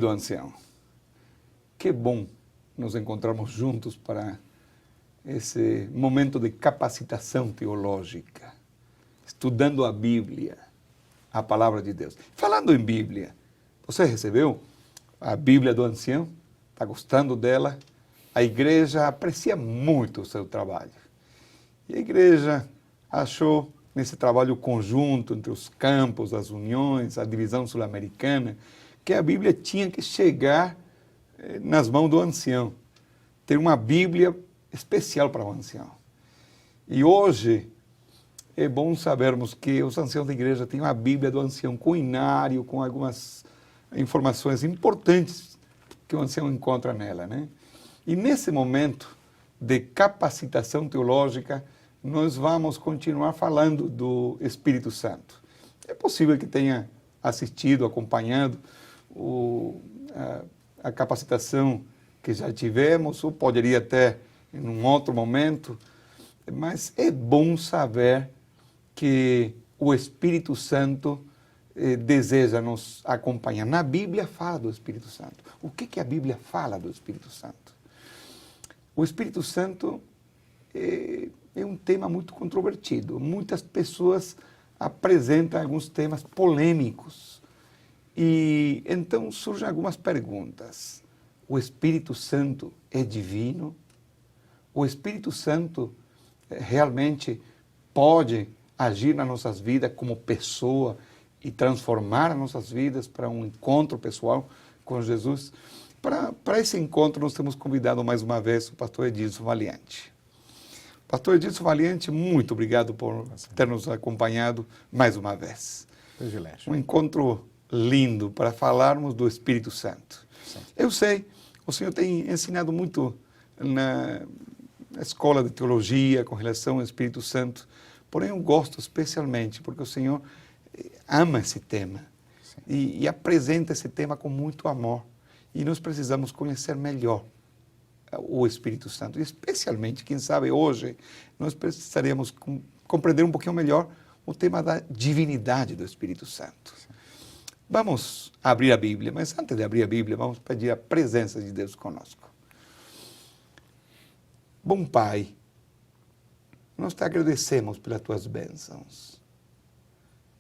do ancião. Que bom nos encontrarmos juntos para esse momento de capacitação teológica, estudando a Bíblia, a palavra de Deus. Falando em Bíblia, você recebeu a Bíblia do ancião? Está gostando dela? A igreja aprecia muito o seu trabalho. E a igreja achou nesse trabalho conjunto entre os campos, as uniões, a divisão sul-americana, que a Bíblia tinha que chegar nas mãos do ancião. Ter uma Bíblia especial para o ancião. E hoje é bom sabermos que os anciãos da igreja têm uma Bíblia do ancião com inário, com algumas informações importantes que o ancião encontra nela, né? E nesse momento de capacitação teológica, nós vamos continuar falando do Espírito Santo. É possível que tenha assistido, acompanhado a capacitação que já tivemos, ou poderia até em um outro momento, mas é bom saber que o Espírito Santo deseja nos acompanhar. Na Bíblia fala do Espírito Santo. O que a Bíblia fala do Espírito Santo? O Espírito Santo é um tema muito controvertido. Muitas pessoas apresentam alguns temas polêmicos. E então surgem algumas perguntas. O Espírito Santo é divino? O Espírito Santo realmente pode agir nas nossas vidas como pessoa e transformar as nossas vidas para um encontro pessoal com Jesus? Para esse encontro, nós temos convidado mais uma vez o pastor Edilson Valiante. Pastor Edilson Valiante, muito obrigado por ter nos acompanhado mais uma vez. Privilégio. Um encontro lindo para falarmos do Espírito Santo. Sim. Eu sei, o senhor tem ensinado muito na escola de teologia com relação ao Espírito Santo, porém eu gosto especialmente porque o senhor ama esse tema e apresenta esse tema com muito amor. E nós precisamos conhecer melhor o Espírito Santo. E especialmente, quem sabe hoje, nós precisaríamos compreender um pouquinho melhor o tema da divindade do Espírito Santo. Vamos abrir a Bíblia, mas antes de abrir a Bíblia, vamos pedir a presença de Deus conosco. Bom Pai, nós te agradecemos pelas tuas bênçãos.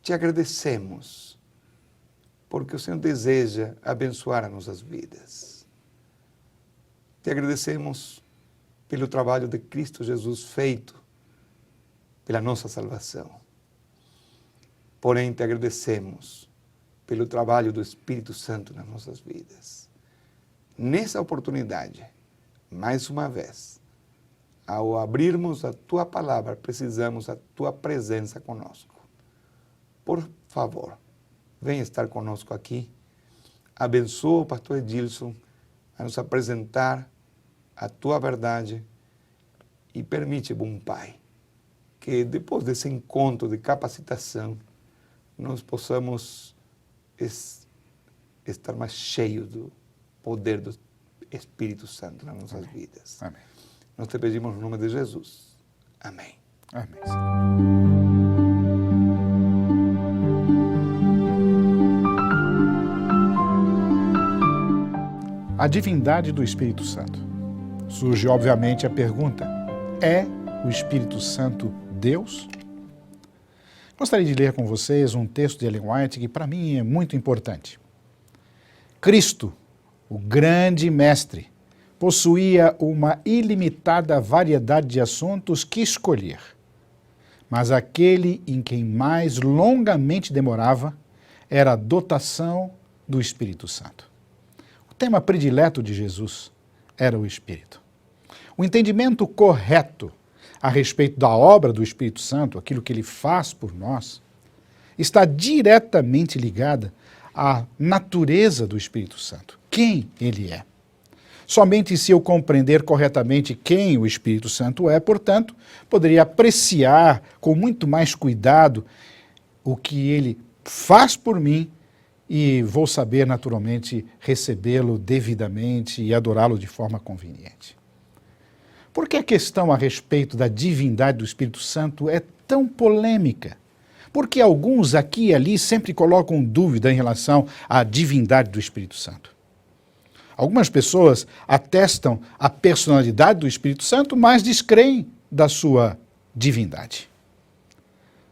Te agradecemos porque o Senhor deseja abençoar as nossas vidas. Te agradecemos pelo trabalho de Cristo Jesus feito pela nossa salvação. Porém, te agradecemos pelo trabalho do Espírito Santo nas nossas vidas. Nessa oportunidade, mais uma vez, ao abrirmos a tua palavra, precisamos da tua presença conosco. Por favor, venha estar conosco aqui. Abençoa o pastor Edilson a nos apresentar a tua verdade e permite, bom Pai, que depois desse encontro de capacitação, nós possamos estar mais cheios do poder do Espírito Santo nas nossas vidas. Amém. Nós te pedimos no nome de Jesus. Amém. Amém. A divindade do Espírito Santo. Surge, obviamente, a pergunta: é o Espírito Santo Deus? Gostaria de ler com vocês um texto de Ellen White que, para mim, é muito importante. Cristo, o grande mestre, possuía uma ilimitada variedade de assuntos que escolher, mas aquele em quem mais longamente demorava era a dotação do Espírito Santo. O tema predileto de Jesus era o Espírito. O entendimento correto a respeito da obra do Espírito Santo, aquilo que ele faz por nós, está diretamente ligada à natureza do Espírito Santo, quem ele é. Somente se eu compreender corretamente quem o Espírito Santo é, portanto, poderia apreciar com muito mais cuidado o que ele faz por mim e vou saber naturalmente recebê-lo devidamente e adorá-lo de forma conveniente. Por que a questão a respeito da divindade do Espírito Santo é tão polêmica? Porque alguns aqui e ali sempre colocam dúvida em relação à divindade do Espírito Santo. Algumas pessoas atestam a personalidade do Espírito Santo, mas descreem da sua divindade.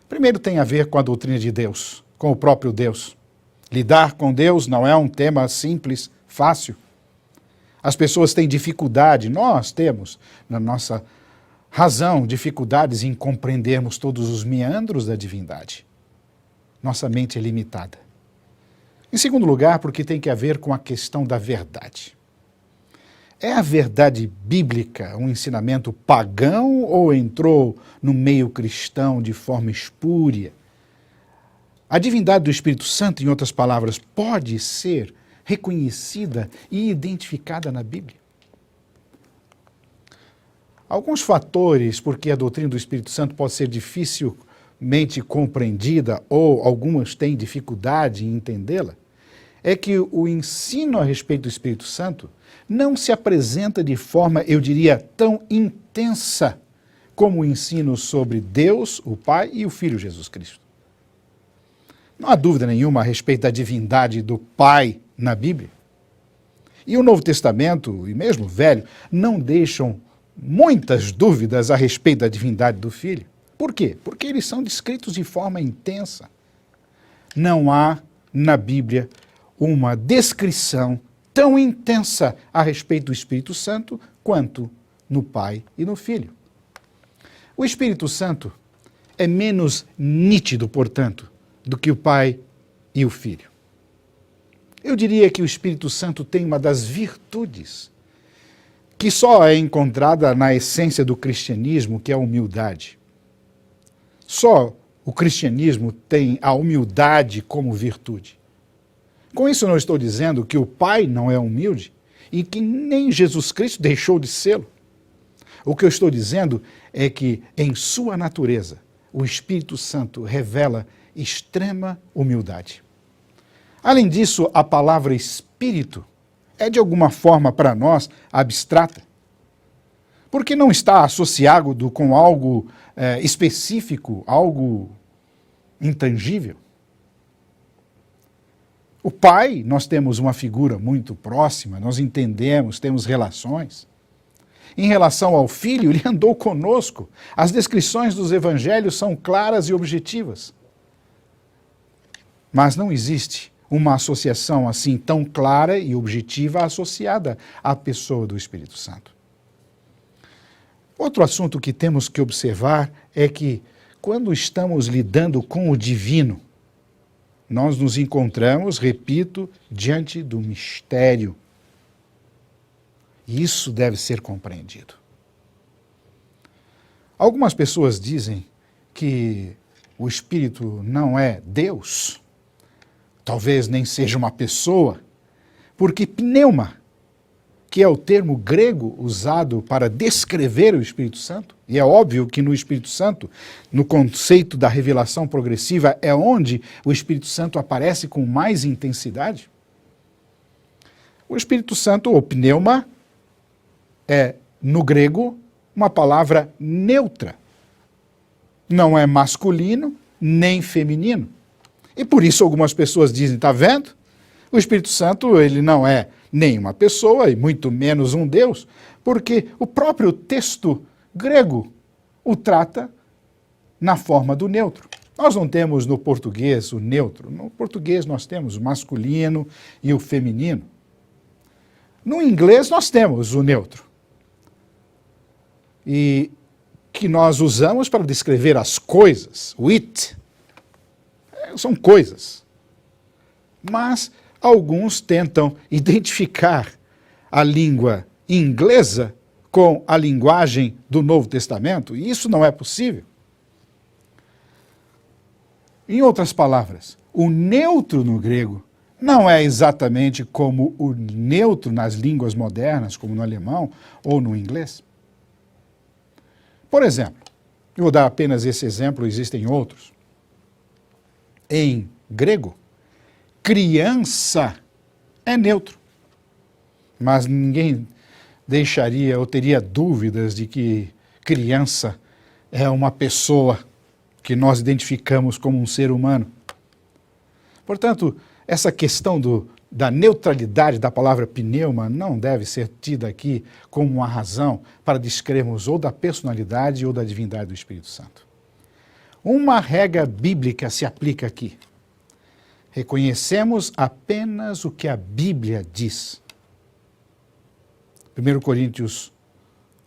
Primeiro tem a ver com a doutrina de Deus, com o próprio Deus. Lidar com Deus não é um tema simples, fácil. As pessoas têm dificuldade, nós temos, na nossa razão, dificuldades em compreendermos todos os meandros da divindade. Nossa mente é limitada. Em segundo lugar, porque tem que ver com a questão da verdade. É a verdade bíblica um ensinamento pagão ou entrou no meio cristão de forma espúria? A divindade do Espírito Santo, em outras palavras, pode ser reconhecida e identificada na Bíblia? Alguns fatores porque a doutrina do Espírito Santo pode ser dificilmente compreendida ou algumas têm dificuldade em entendê-la, é que o ensino a respeito do Espírito Santo não se apresenta de forma, eu diria, tão intensa como o ensino sobre Deus, o Pai e o Filho Jesus Cristo. Não há dúvida nenhuma a respeito da divindade do Pai na Bíblia. E o Novo Testamento, e mesmo o Velho, não deixam muitas dúvidas a respeito da divindade do Filho. Por quê? Porque eles são descritos de forma intensa. Não há na Bíblia uma descrição tão intensa a respeito do Espírito Santo quanto no Pai e no Filho. O Espírito Santo é menos nítido, portanto, do que o Pai e o Filho. Eu diria que o Espírito Santo tem uma das virtudes que só é encontrada na essência do cristianismo, que é a humildade. Só o cristianismo tem a humildade como virtude. Com isso, eu não estou dizendo que o Pai não é humilde e que nem Jesus Cristo deixou de sê-lo. O que eu estou dizendo é que, em sua natureza, o Espírito Santo revela extrema humildade. Além disso, a palavra Espírito é, de alguma forma, para nós, abstrata. Porque não está associado com algo específico, algo intangível. O Pai, nós temos uma figura muito próxima, nós entendemos, temos relações. Em relação ao Filho, ele andou conosco. As descrições dos evangelhos são claras e objetivas. Mas não existe uma associação assim tão clara e objetiva associada à pessoa do Espírito Santo. Outro assunto que temos que observar é que, quando estamos lidando com o divino, nós nos encontramos, repito, diante do mistério. E isso deve ser compreendido. Algumas pessoas dizem que o Espírito não é Deus, talvez nem seja uma pessoa, porque pneuma, que é o termo grego usado para descrever o Espírito Santo, e é óbvio que no Espírito Santo, no conceito da revelação progressiva, é onde o Espírito Santo aparece com mais intensidade. O Espírito Santo, ou pneuma, é, no grego, uma palavra neutra. Não é masculino nem feminino. E por isso algumas pessoas dizem, está vendo? O Espírito Santo, ele não é nem uma pessoa e muito menos um Deus, porque o próprio texto grego o trata na forma do neutro. Nós não temos no português o neutro. No português nós temos o masculino e o feminino. No inglês nós temos o neutro. E que nós usamos para descrever as coisas, o it, são coisas. Mas alguns tentam identificar a língua inglesa com a linguagem do Novo Testamento, e isso não é possível. Em outras palavras, o neutro no grego não é exatamente como o neutro nas línguas modernas, como no alemão ou no inglês. Por exemplo, eu vou dar apenas esse exemplo, existem outros. Em grego, criança é neutro, mas ninguém deixaria ou teria dúvidas de que criança é uma pessoa que nós identificamos como um ser humano. Portanto, essa questão do da neutralidade da palavra pneuma não deve ser tida aqui como uma razão para descrermos ou da personalidade ou da divindade do Espírito Santo. Uma regra bíblica se aplica aqui. Reconhecemos apenas o que a Bíblia diz. 1 Coríntios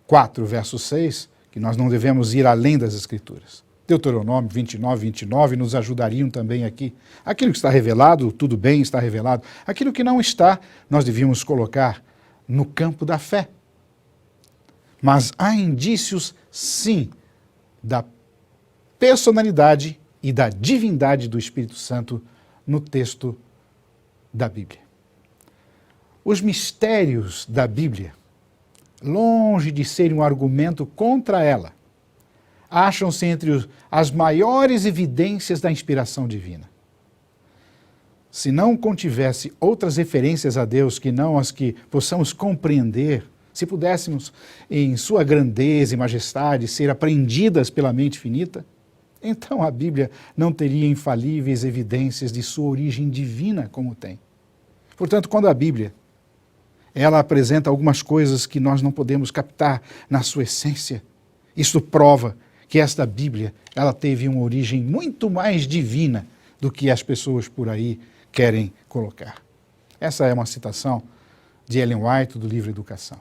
4, verso 6, que nós não devemos ir além das Escrituras. Deuteronômio 29, 29 nos ajudariam também aqui. Aquilo que está revelado, tudo bem, está revelado. Aquilo que não está, nós devíamos colocar no campo da fé. Mas há indícios, sim, da personalidade e da divindade do Espírito Santo no texto da Bíblia. Os mistérios da Bíblia, longe de serem um argumento contra ela, acham-se entre as maiores evidências da inspiração divina. Se não contivesse outras referências a Deus que não as que possamos compreender, se pudéssemos, em sua grandeza e majestade, ser apreendidas pela mente finita, então a Bíblia não teria infalíveis evidências de sua origem divina como tem. Portanto, quando a Bíblia ela apresenta algumas coisas que nós não podemos captar na sua essência, isso prova que esta Bíblia ela teve uma origem muito mais divina do que as pessoas por aí querem colocar. Essa é uma citação de Ellen White do livro Educação.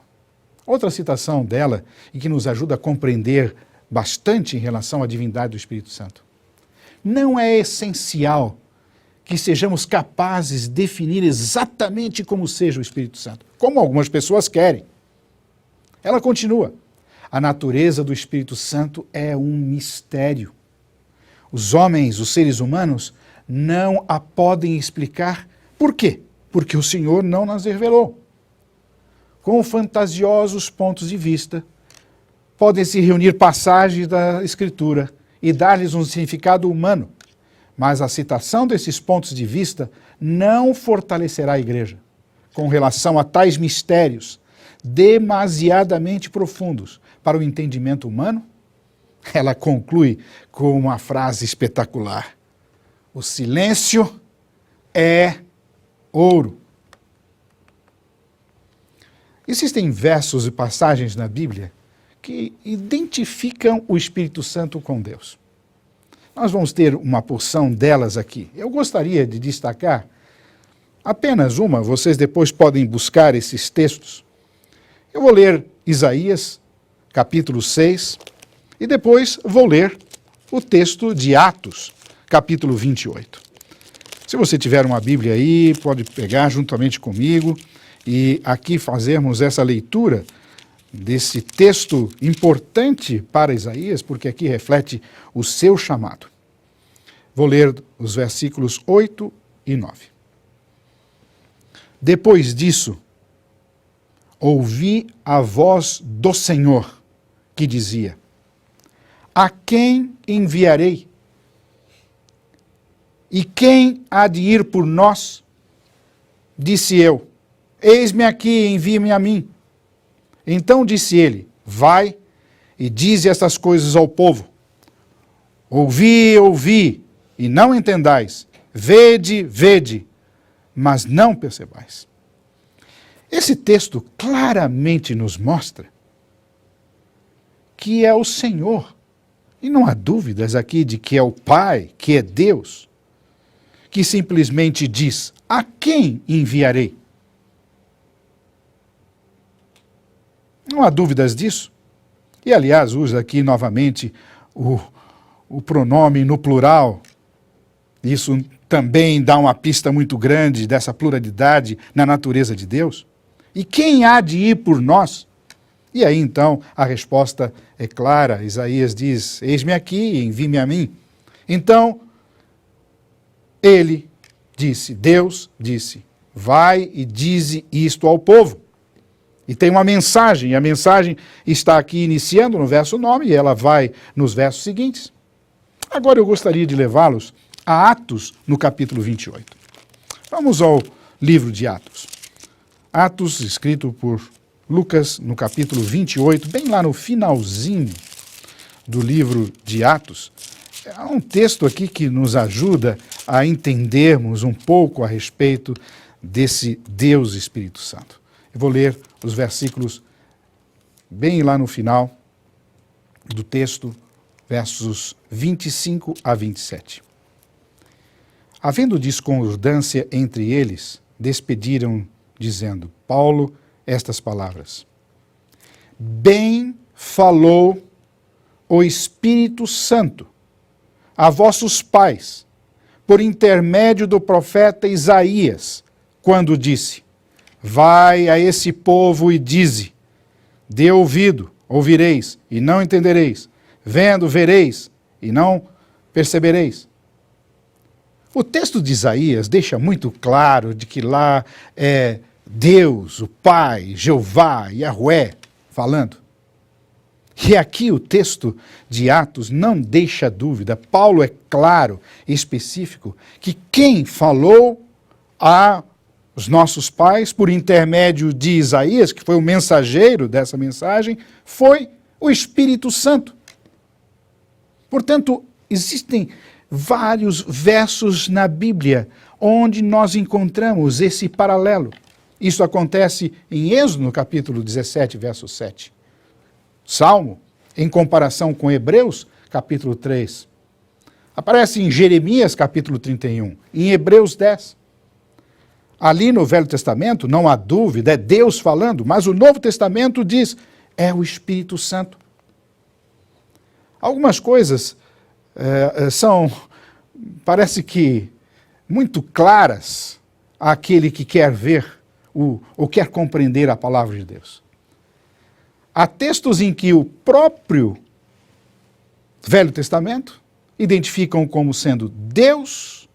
Outra citação dela, e que nos ajuda a compreender bastante em relação à divindade do Espírito Santo. Não é essencial que sejamos capazes de definir exatamente como seja o Espírito Santo, como algumas pessoas querem. Ela continua. A natureza do Espírito Santo é um mistério. Os homens, os seres humanos, não a podem explicar. Por quê? Porque o Senhor não nas revelou. Com fantasiosos pontos de vista, podem se reunir passagens da Escritura e dar-lhes um significado humano, mas a citação desses pontos de vista não fortalecerá a Igreja com relação a tais mistérios demasiadamente profundos para o entendimento humano. Ela conclui com uma frase espetacular: o silêncio é ouro. Existem versos e passagens na Bíblia que identificam o Espírito Santo com Deus. Nós vamos ter uma porção delas aqui. Eu gostaria de destacar apenas uma, vocês depois podem buscar esses textos. Eu vou ler Isaías, capítulo 6, e depois vou ler o texto de Atos, capítulo 28. Se você tiver uma Bíblia aí, pode pegar juntamente comigo e aqui fazermos essa leitura desse texto importante para Isaías, porque aqui reflete o seu chamado. Vou ler os versículos 8 e 9. Depois disso, ouvi a voz do Senhor, que dizia: a quem enviarei? E quem há de ir por nós? Disse eu: eis-me aqui, envie-me a mim. Então disse ele: vai e dize estas coisas ao povo. Ouvi, ouvi, e não entendais. Vede, vede, mas não percebais. Esse texto claramente nos mostra que é o Senhor, e não há dúvidas aqui de que é o Pai, que é Deus, que simplesmente diz: a quem enviarei? Não há dúvidas disso. E, aliás, usa aqui novamente o pronome no plural. Isso também dá uma pista muito grande dessa pluralidade na natureza de Deus. E quem há de ir por nós? E aí, então, a resposta é clara. Isaías diz: eis-me aqui, envie-me a mim. Então, ele disse, Deus disse: vai e dize isto ao povo. E tem uma mensagem, e a mensagem está aqui iniciando no verso 9, e ela vai nos versos seguintes. Agora eu gostaria de levá-los a Atos, no capítulo 28. Vamos ao livro de Atos. Atos, escrito por Lucas, no capítulo 28, bem lá no finalzinho do livro de Atos. Há um texto aqui que nos ajuda a entendermos um pouco a respeito desse Deus Espírito Santo. Eu vou ler os versículos bem lá no final do texto, versos 25 a 27. Havendo discordância entre eles, despediram, dizendo, Paulo, estas palavras. Bem falou o Espírito Santo a vossos pais, por intermédio do profeta Isaías, quando disse, vai a esse povo e dize, dê ouvido, ouvireis, e não entendereis, vendo, vereis, e não percebereis. O texto de Isaías deixa muito claro de que lá é Deus, o Pai, Jeová, Yahweh, falando. E aqui o texto de Atos não deixa dúvida. Paulo é claro e específico que quem falou aos nossos pais, por intermédio de Isaías, que foi o mensageiro dessa mensagem, foi o Espírito Santo. Portanto, existem vários versos na Bíblia onde nós encontramos esse paralelo. Isso acontece em Êxodo, no capítulo 17, verso 7. Salmo, em comparação com Hebreus, capítulo 3. Aparece em Jeremias, capítulo 31, em Hebreus 10. Ali no Velho Testamento, não há dúvida, é Deus falando, mas o Novo Testamento diz, é o Espírito Santo. Algumas coisas parece que, muito claras àquele que quer ver ou quer compreender a palavra de Deus. Há textos em que o próprio Velho Testamento identificam como sendo Deus,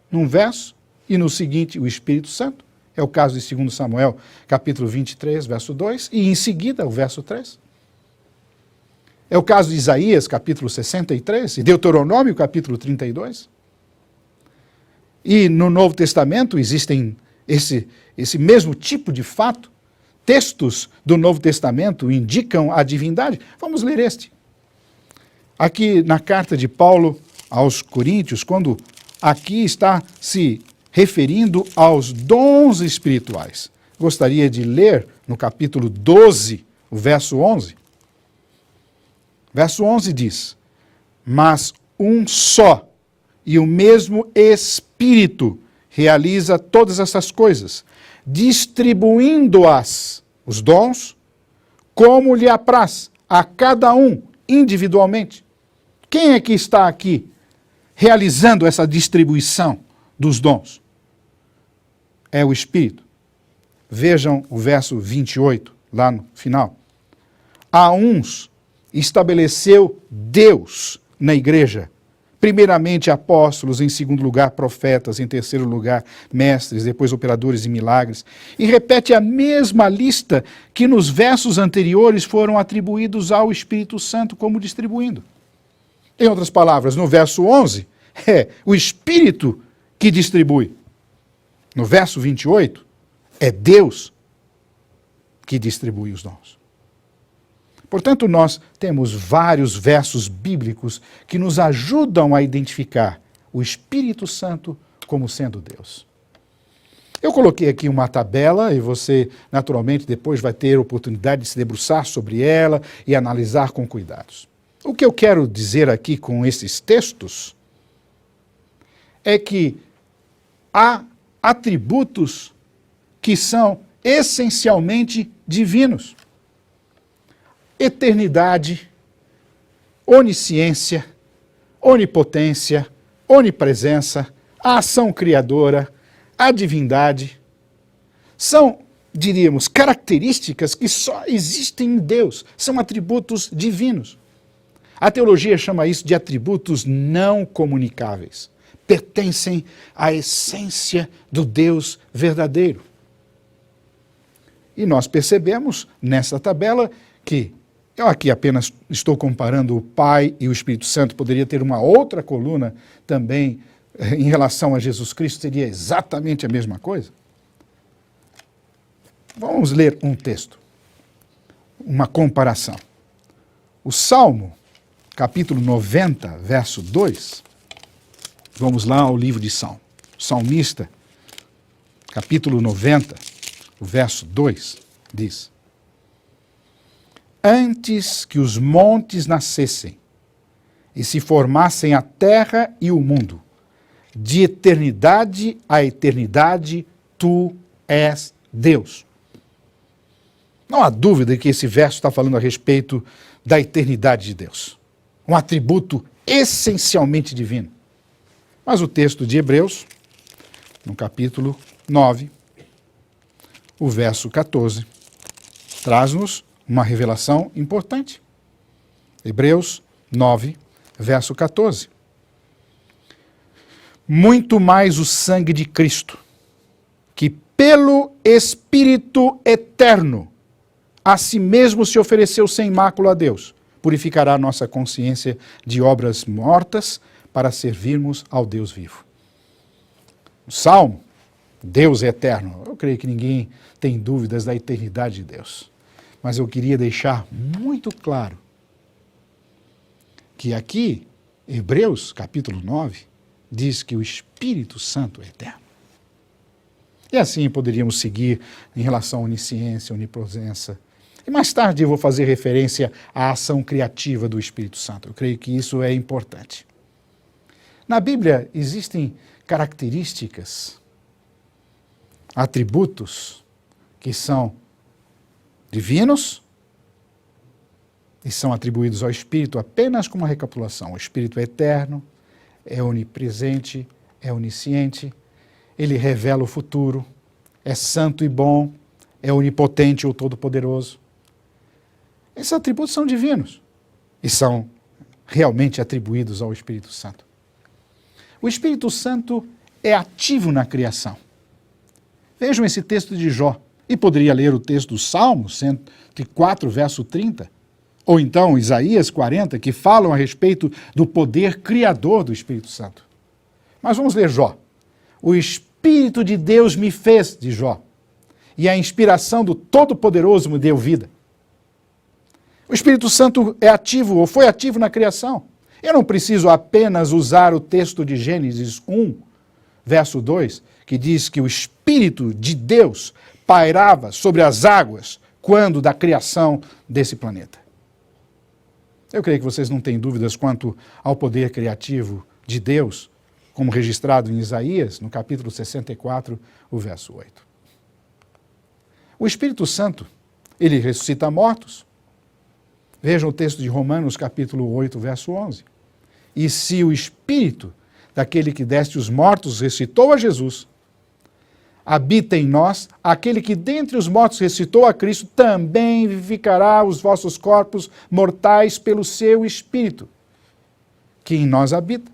num verso, e no seguinte, o Espírito Santo. É o caso de 2 Samuel, capítulo 23, verso 2, e em seguida, o verso 3. É o caso de Isaías, capítulo 63, e Deuteronômio, capítulo 32. E no Novo Testamento existem esse mesmo tipo de fato. Textos do Novo Testamento indicam a divindade. Vamos ler este. Aqui na carta de Paulo aos Coríntios, quando aqui está se referindo aos dons espirituais. Gostaria de ler no capítulo 12, o verso 11. Verso 11 diz, mas um só e o mesmo Espírito realiza todas essas coisas, distribuindo-as, os dons, como lhe apraz, a cada um individualmente. Quem é que está aqui realizando essa distribuição dos dons? É o Espírito. Vejam o verso 28, lá no final. A uns estabeleceu Deus na igreja, primeiramente apóstolos, em segundo lugar profetas, em terceiro lugar mestres, depois operadores de milagres. E repete a mesma lista que nos versos anteriores foram atribuídos ao Espírito Santo como distribuindo. Em outras palavras, no verso 11, é o Espírito que distribui. No verso 28, é Deus que distribui os dons. Portanto, nós temos vários versos bíblicos que nos ajudam a identificar o Espírito Santo como sendo Deus. Eu coloquei aqui uma tabela e você, naturalmente, depois vai ter a oportunidade de se debruçar sobre ela e analisar com cuidados. O que eu quero dizer aqui com esses textos é que há atributos que são essencialmente divinos. Eternidade, onisciência, onipotência, onipresença, a ação criadora, a divindade, são, diríamos, características que só existem em Deus, são atributos divinos. A teologia chama isso de atributos não comunicáveis, pertencem à essência do Deus verdadeiro. E nós percebemos nessa tabela que eu aqui apenas estou comparando o Pai e o Espírito Santo, poderia ter uma outra coluna também em relação a Jesus Cristo, seria exatamente a mesma coisa. Vamos ler um texto, uma comparação. O Salmo, capítulo 90, verso 2, vamos lá ao livro de Salmo. O salmista capítulo 90, o verso 2, diz: Antes que os montes nascessem e se formassem a terra e o mundo, de eternidade a eternidade, tu és Deus. Não há dúvida que esse verso está falando a respeito da eternidade de Deus, um atributo essencialmente divino. Mas o texto de Hebreus, no capítulo 9, o verso 14, traz-nos uma revelação importante. Hebreus 9, verso 14. Muito mais o sangue de Cristo, que pelo Espírito eterno a si mesmo se ofereceu sem mácula a Deus, purificará nossa consciência de obras mortas para servirmos ao Deus vivo. O Salmo, Deus é eterno. Eu creio que ninguém tem dúvidas da eternidade de Deus. Mas eu queria deixar muito claro que aqui, Hebreus capítulo 9, diz que o Espírito Santo é eterno. E assim poderíamos seguir em relação à onisciência, onipresença. E mais tarde eu vou fazer referência à ação criativa do Espírito Santo. Eu creio que isso é importante. Na Bíblia existem características, atributos que são divinos e são atribuídos ao Espírito apenas como uma recapitulação. O Espírito é eterno, é onipresente, é onisciente, ele revela o futuro, é santo e bom, é onipotente ou todo-poderoso. Esses atributos são divinos e são realmente atribuídos ao Espírito Santo. O Espírito Santo é ativo na criação. Vejam esse texto de Jó. E poderia ler o texto do Salmo 104, verso 30, ou então Isaías 40, que falam a respeito do poder criador do Espírito Santo. Mas vamos ler Jó. O Espírito de Deus me fez, diz Jó, e a inspiração do Todo-Poderoso me deu vida. O Espírito Santo é ativo, ou foi ativo na criação. Eu não preciso apenas usar o texto de Gênesis 1, verso 2, que diz que o Espírito de Deus pairava sobre as águas quando da criação desse planeta. Eu creio que vocês não têm dúvidas quanto ao poder criativo de Deus, como registrado em Isaías, no capítulo 64, o verso 8. O Espírito Santo, ele ressuscita mortos. Vejam o texto de Romanos, capítulo 8, verso 11. E se o Espírito daquele que deste os mortos ressuscitou a Jesus, habita em nós, aquele que dentre os mortos ressuscitou a Cristo, também vivificará os vossos corpos mortais pelo seu Espírito, que em nós habita.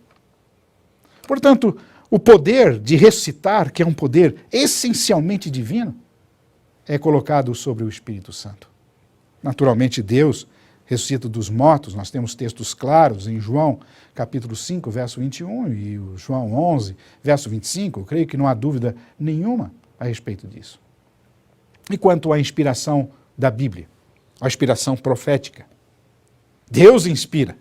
Portanto, o poder de ressuscitar, que é um poder essencialmente divino, é colocado sobre o Espírito Santo. Naturalmente, Deus ressuscita dos mortos, nós temos textos claros em João, capítulo 5, verso 21, e João 11, verso 25, eu creio que não há dúvida nenhuma a respeito disso. E quanto à inspiração da Bíblia, a inspiração profética, Deus inspira.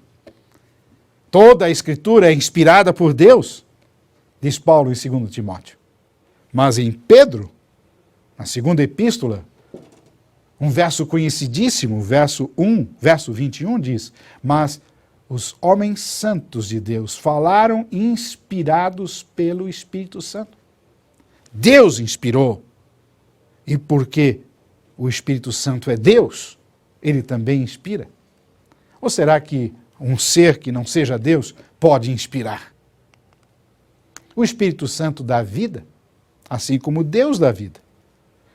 Toda a Escritura é inspirada por Deus, diz Paulo em 2 Timóteo. Mas em Pedro, na segunda epístola, um verso conhecidíssimo, verso 1, verso 21 diz: mas os homens santos de Deus falaram inspirados pelo Espírito Santo. Deus inspirou. E porque o Espírito Santo é Deus, ele também inspira. Ou será que um ser que não seja Deus pode inspirar? O Espírito Santo dá vida, assim como Deus dá vida.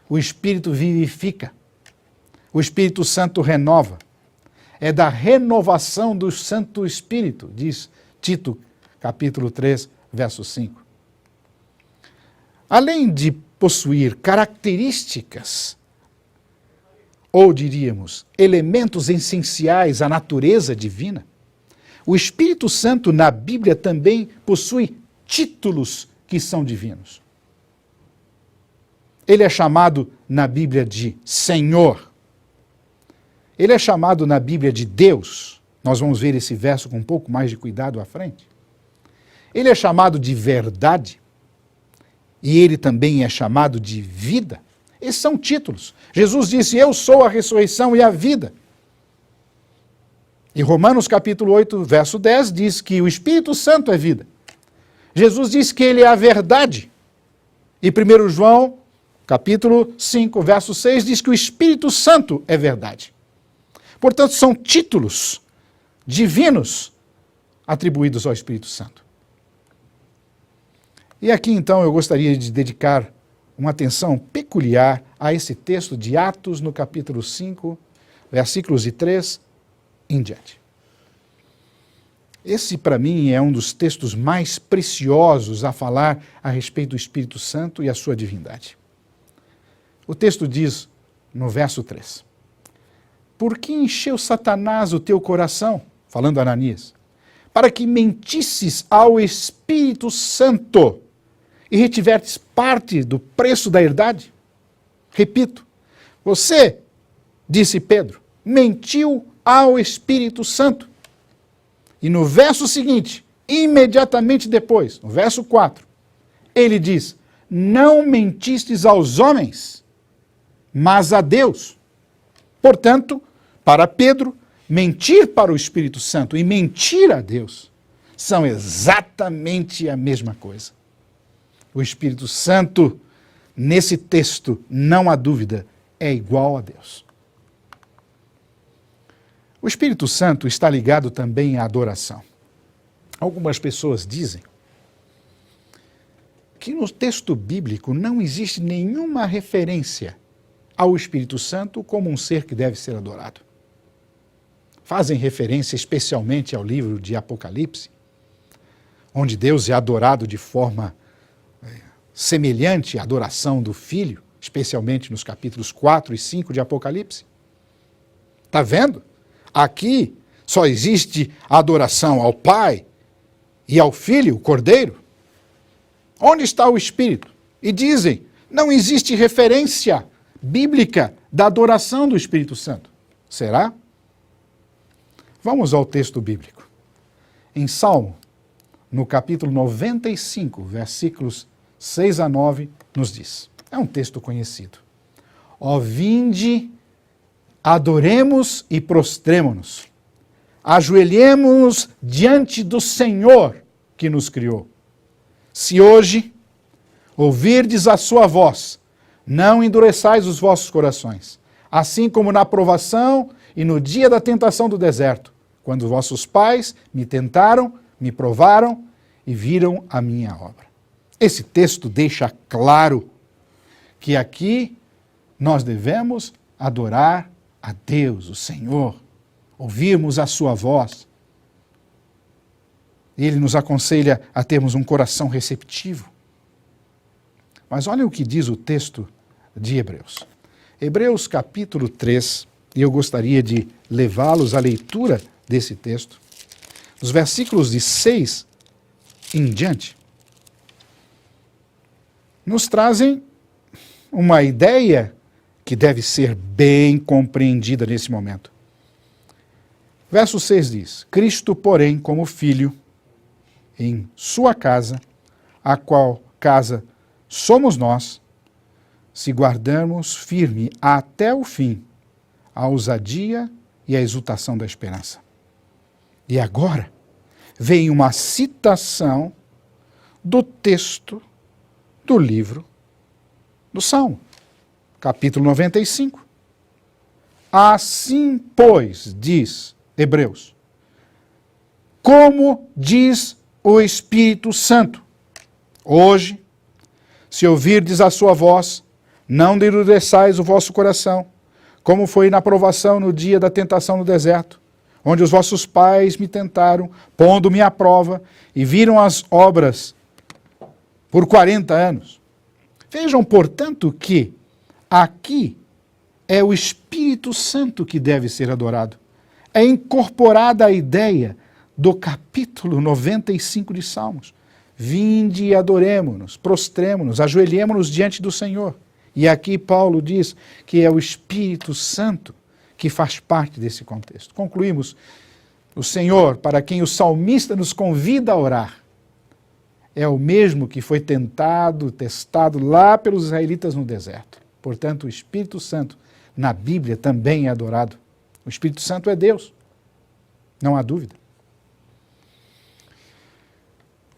O Espírito vivifica. O Espírito Santo renova. É da renovação do Santo Espírito, diz Tito, capítulo 3, verso 5. Além de possuir características, ou diríamos, elementos essenciais à natureza divina, o Espírito Santo na Bíblia também possui títulos que são divinos. Ele é chamado na Bíblia de Senhor. Ele é chamado na Bíblia de Deus. Nós vamos ver esse verso com um pouco mais de cuidado à frente. Ele é chamado de verdade. e ele também é chamado de vida. Esses são títulos. Jesus disse, eu sou a ressurreição e a vida. E Romanos capítulo 8, verso 10 diz que o Espírito Santo é vida. Jesus diz que ele é a verdade. E 1 João capítulo 5, verso 6 diz que o Espírito Santo é verdade. Portanto, são títulos divinos atribuídos ao Espírito Santo. E aqui então eu gostaria de dedicar uma atenção peculiar a esse texto de Atos no capítulo 5, versículos de 3 em diante. Esse, para mim, é um dos textos mais preciosos a falar a respeito do Espírito Santo e a sua divindade. O texto diz, no verso 3, por que encheu Satanás o teu coração, falando a Ananias, para que mentisses ao Espírito Santo e retivertes parte do preço da herdade? Repito, você, disse Pedro, mentiu ao Espírito Santo. E no verso seguinte, imediatamente depois, no verso 4, ele diz, não mentistes aos homens, mas a Deus. Portanto, para Pedro, mentir para o Espírito Santo e mentir a Deus são exatamente a mesma coisa. O Espírito Santo, nesse texto, não há dúvida, é igual a Deus. O Espírito Santo está ligado também à adoração. Algumas pessoas dizem que no texto bíblico não existe nenhuma referência ao Espírito Santo como um ser que deve ser adorado. Fazem referência especialmente ao livro de Apocalipse, onde Deus é adorado de forma semelhante à adoração do Filho, especialmente nos capítulos 4 e 5 de Apocalipse. Está vendo? Aqui só existe adoração ao Pai e ao Filho, o Cordeiro. Onde está o Espírito? E dizem, não existe referência bíblica da adoração do Espírito Santo. Será? Vamos ao texto bíblico. Em Salmo, no capítulo 95, versículos 6 a 9, nos diz. É um texto conhecido. Ó vinde, adoremos e prostremo-nos. Ajoelhemo-nos diante do Senhor que nos criou. Se hoje ouvirdes a sua voz, não endureçais os vossos corações, assim como na provação e no dia da tentação do deserto, quando vossos pais me tentaram, me provaram e viram a minha obra. Esse texto deixa claro que aqui nós devemos adorar a Deus, o Senhor, ouvirmos a sua voz. Ele nos aconselha a termos um coração receptivo. Mas olha o que diz o texto de Hebreus. Hebreus capítulo 3, e eu gostaria de levá-los à leitura desse texto. Os versículos de 6 em diante nos trazem uma ideia que deve ser bem compreendida nesse momento. Verso 6 diz, Cristo, porém, como Filho, em sua casa, a qual casa somos nós, se guardarmos firme até o fim a ousadia e a exultação da esperança. E agora vem uma citação do texto do livro do Salmo, capítulo 95. Assim, pois, diz Hebreus, como diz o Espírito Santo, hoje, se ouvirdes a sua voz, não endureçais o vosso coração, como foi na provação no dia da tentação no deserto, onde os vossos pais me tentaram, pondo-me à prova, e viram as obras por 40 anos. Vejam, portanto, que aqui é o Espírito Santo que deve ser adorado. É incorporada a ideia do capítulo 95 de Salmos. Vinde e adoremo-nos, prostremo-nos, ajoelhemo-nos diante do Senhor. E aqui Paulo diz que é o Espírito Santo que faz parte desse contexto. Concluímos, o Senhor, para quem o salmista nos convida a orar, é o mesmo que foi testado lá pelos israelitas no deserto. Portanto, o Espírito Santo na Bíblia também é adorado. O Espírito Santo é Deus, não há dúvida.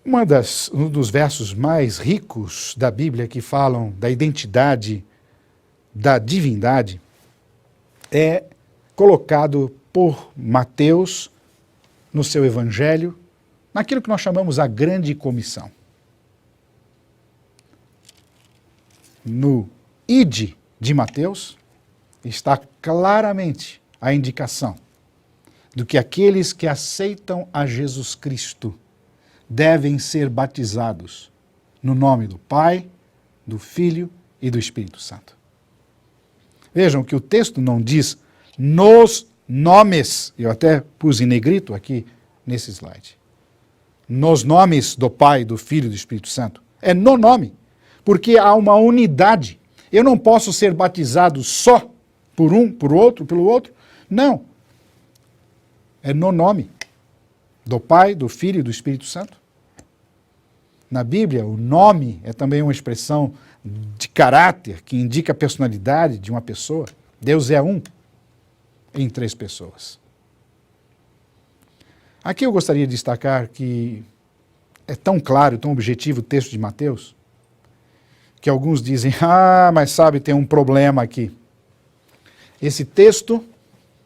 Um dos versos mais ricos da Bíblia que falam da identidade da divindade é colocado por Mateus no seu Evangelho, naquilo que nós chamamos a Grande Comissão. No Ide de Mateus está claramente a indicação do que aqueles que aceitam a Jesus Cristo devem ser batizados no nome do Pai, do Filho e do Espírito Santo. Vejam que o texto não diz nos nomes, eu até pus em negrito aqui nesse slide, nos nomes do Pai, do Filho e do Espírito Santo. É no nome, porque há uma unidade. Eu não posso ser batizado só por um, por outro, pelo outro. Não. É no nome do Pai, do Filho e do Espírito Santo. Na Bíblia, o nome é também uma expressão de caráter que indica a personalidade de uma pessoa. Deus é um em 3 pessoas. Aqui eu gostaria de destacar que é tão claro, tão objetivo o texto de Mateus, que alguns dizem, mas sabe, tem um problema aqui. Esse texto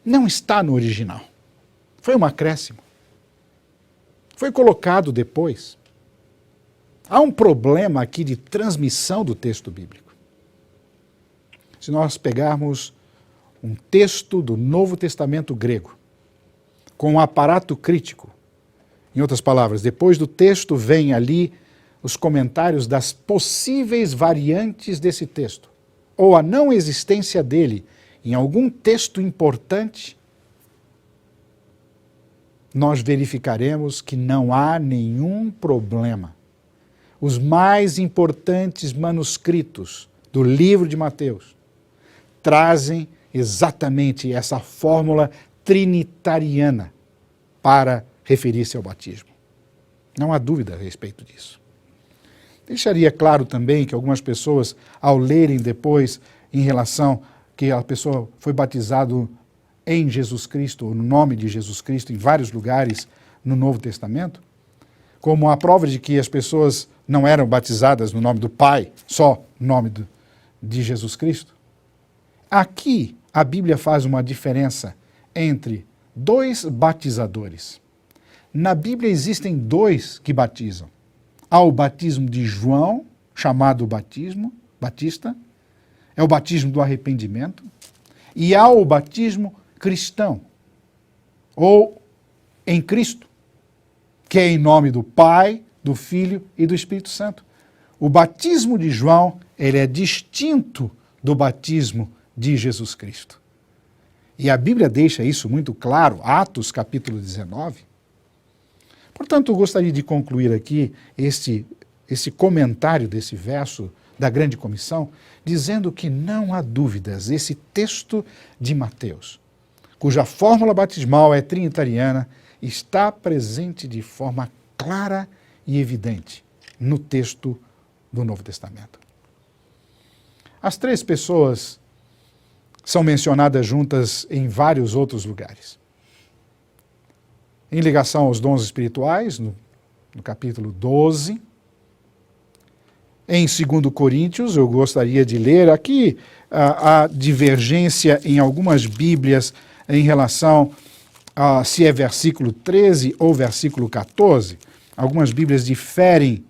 não está no original. Foi um acréscimo. Foi colocado depois. Há um problema aqui de transmissão do texto bíblico. Se nós pegarmos um texto do Novo Testamento grego, com um aparato crítico, em outras palavras, depois do texto vem ali os comentários das possíveis variantes desse texto, ou a não existência dele em algum texto importante, nós verificaremos que não há nenhum problema. Os mais importantes manuscritos do livro de Mateus trazem exatamente essa fórmula trinitariana para referir-se ao batismo. Não há dúvida a respeito disso. Deixaria claro também que algumas pessoas, ao lerem depois em relação que a pessoa foi batizado em Jesus Cristo, ou no nome de Jesus Cristo, em vários lugares no Novo Testamento, como a prova de que as pessoas não eram batizadas no nome do Pai, só no nome de Jesus Cristo. Aqui a Bíblia faz uma diferença entre 2 batizadores. Na Bíblia existem 2 que batizam. Há o batismo de João, chamado batista, é o batismo do arrependimento, e há o batismo cristão, ou em Cristo, que é em nome do Pai, do Filho e do Espírito Santo. O batismo de João, ele é distinto do batismo de Jesus Cristo. E a Bíblia deixa isso muito claro, Atos capítulo 19. Portanto, eu gostaria de concluir aqui esse comentário desse verso da Grande Comissão, dizendo que não há dúvidas, esse texto de Mateus, cuja fórmula batismal é trinitariana, está presente de forma clara e evidente no texto do Novo Testamento. As 3 pessoas são mencionadas juntas em vários outros lugares. Em ligação aos dons espirituais, no capítulo 12. Em 2 Coríntios, eu gostaria de ler aqui a divergência em algumas Bíblias em relação a se é versículo 13 ou versículo 14. Algumas Bíblias diferem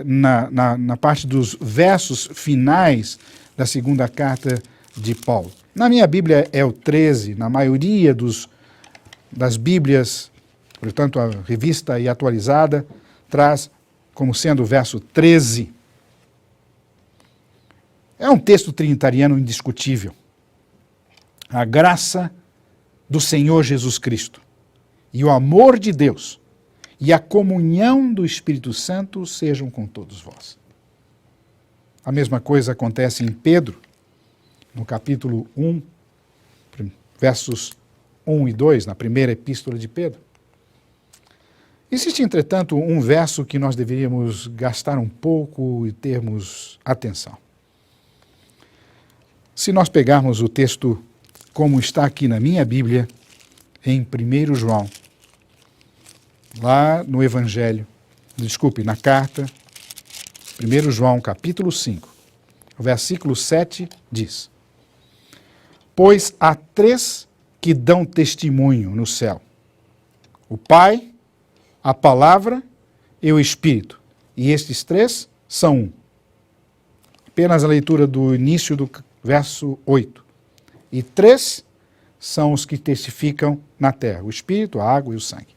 na parte dos versos finais da 2ª carta de Paulo. Na minha Bíblia é o 13, na maioria das Bíblias, portanto a revista e atualizada, traz como sendo o verso 13. É um texto trinitariano indiscutível. A graça do Senhor Jesus Cristo e o amor de Deus e a comunhão do Espírito Santo sejam com todos vós. A mesma coisa acontece em Pedro, no capítulo 1, versos 1 e 2, na primeira epístola de Pedro. Existe, entretanto, um verso que nós deveríamos gastar um pouco e termos atenção. Se nós pegarmos o texto como está aqui na minha Bíblia, em 1 João, lá no Evangelho, na carta, 1 João, capítulo 5, o versículo 7 diz: Pois há 3 que dão testemunho no céu: o Pai, a Palavra e o Espírito. E estes 3 são um. Apenas a leitura do início do verso 8. E 3 são os que testificam na terra: o Espírito, a água e o sangue.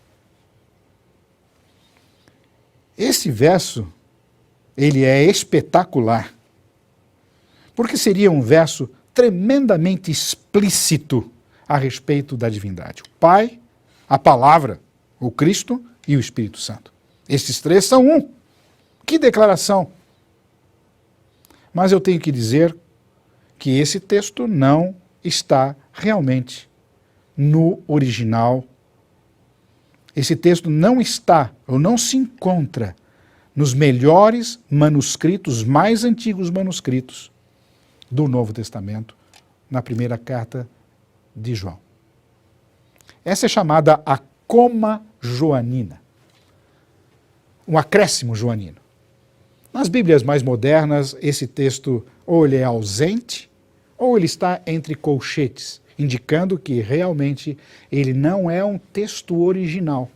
Esse verso, ele é espetacular, porque seria um verso tremendamente explícito a respeito da divindade. O Pai, a Palavra, o Cristo e o Espírito Santo. Esses 3 são um. Que declaração! Mas eu tenho que dizer que esse texto não está realmente no original. Esse texto não está, ou não se encontra, nos melhores manuscritos, mais antigos manuscritos do Novo Testamento, na primeira carta de João. Essa é chamada a coma joanina, um acréscimo joanino. Nas Bíblias mais modernas, esse texto ou ele é ausente, ou ele está entre colchetes, indicando que realmente ele não é um texto original.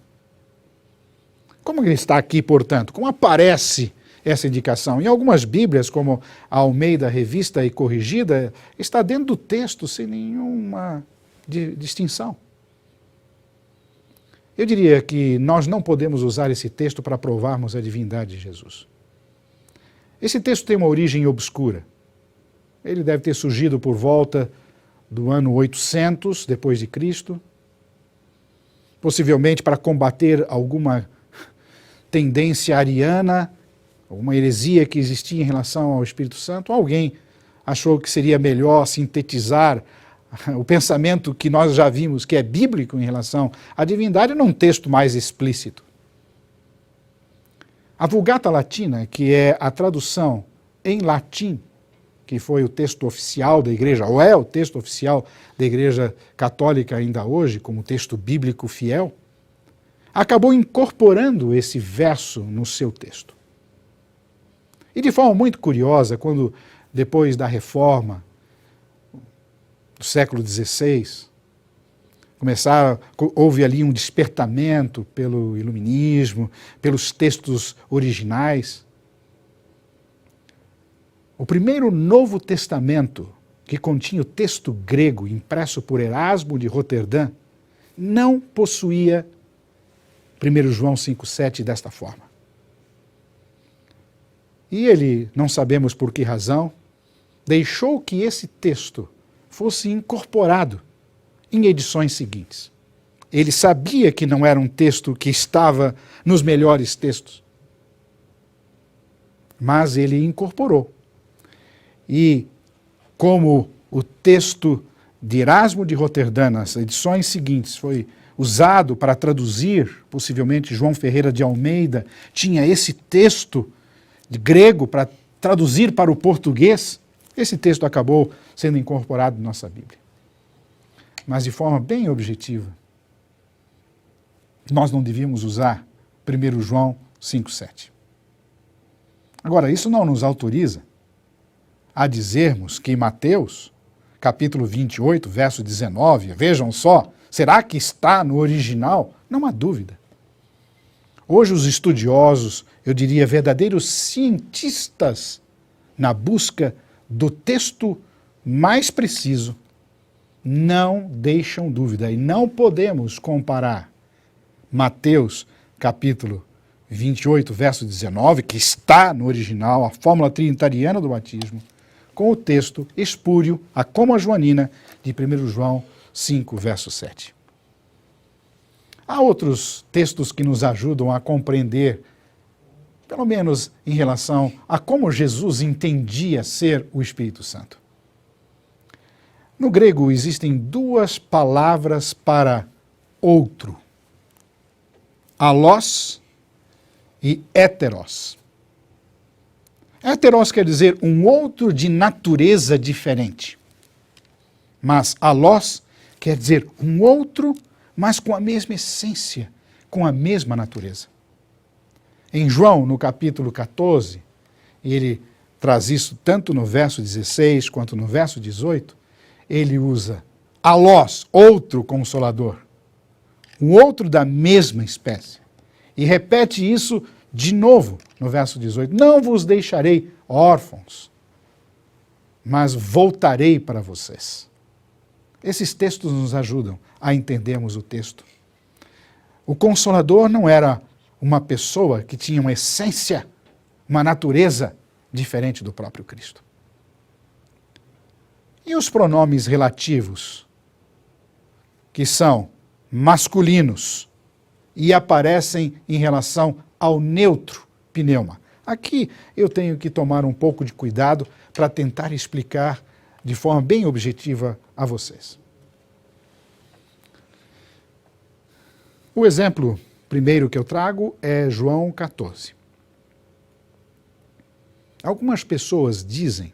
Como ele está aqui, portanto? Como aparece essa indicação? Em algumas Bíblias, como a Almeida Revista e Corrigida, está dentro do texto sem nenhuma distinção. Eu diria que nós não podemos usar esse texto para provarmos a divindade de Jesus. Esse texto tem uma origem obscura. Ele deve ter surgido por volta do ano 800 depois de Cristo, possivelmente para combater alguma tendência ariana, alguma heresia que existia em relação ao Espírito Santo. Alguém achou que seria melhor sintetizar o pensamento que nós já vimos, que é bíblico em relação à divindade, num texto mais explícito. A Vulgata Latina, que é a tradução em latim, que foi o texto oficial da Igreja, ou é o texto oficial da Igreja Católica ainda hoje, como texto bíblico fiel, acabou incorporando esse verso no seu texto. E de forma muito curiosa, quando depois da Reforma, do século XVI, houve ali um despertamento pelo iluminismo, pelos textos originais. O primeiro Novo Testamento, que continha o texto grego impresso por Erasmo de Roterdã, não possuía 1 João 5,7 desta forma. E ele, não sabemos por que razão, deixou que esse texto fosse incorporado em edições seguintes. Ele sabia que não era um texto que estava nos melhores textos, mas ele incorporou. E como o texto de Erasmo de Roterdã, nas edições seguintes, foi usado para traduzir, possivelmente João Ferreira de Almeida tinha esse texto de grego para traduzir para o português, esse texto acabou sendo incorporado na nossa Bíblia. Mas de forma bem objetiva, nós não devíamos usar 1 João 5,7. Agora, isso não nos autoriza a dizermos que em Mateus, capítulo 28, verso 19, vejam só, será que está no original? Não há dúvida. Hoje os estudiosos, eu diria verdadeiros cientistas, na busca do texto mais preciso, não deixam dúvida. E não podemos comparar Mateus, capítulo 28, verso 19, que está no original, a fórmula trinitariana do batismo, com o texto espúrio, a coma joanina, de 1 João 5, verso 7. Há outros textos que nos ajudam a compreender, pelo menos em relação a como Jesus entendia ser o Espírito Santo. No grego existem duas palavras para outro. alós e heteros. Heteros quer dizer um outro de natureza diferente. Mas alós quer dizer um outro, mas com a mesma essência, com a mesma natureza. Em João, no capítulo 14, ele traz isso tanto no verso 16 quanto no verso 18, ele usa alós, outro consolador, um outro da mesma espécie. E repete isso de novo no verso 18. Não vos deixarei órfãos, mas voltarei para vocês. Esses textos nos ajudam a entendermos o texto. O Consolador não era uma pessoa que tinha uma essência, uma natureza diferente do próprio Cristo. E os pronomes relativos, que são masculinos e aparecem em relação ao neutro pneuma. Aqui eu tenho que tomar um pouco de cuidado para tentar explicar de forma bem objetiva a vocês. O exemplo primeiro que eu trago é João 14. Algumas pessoas dizem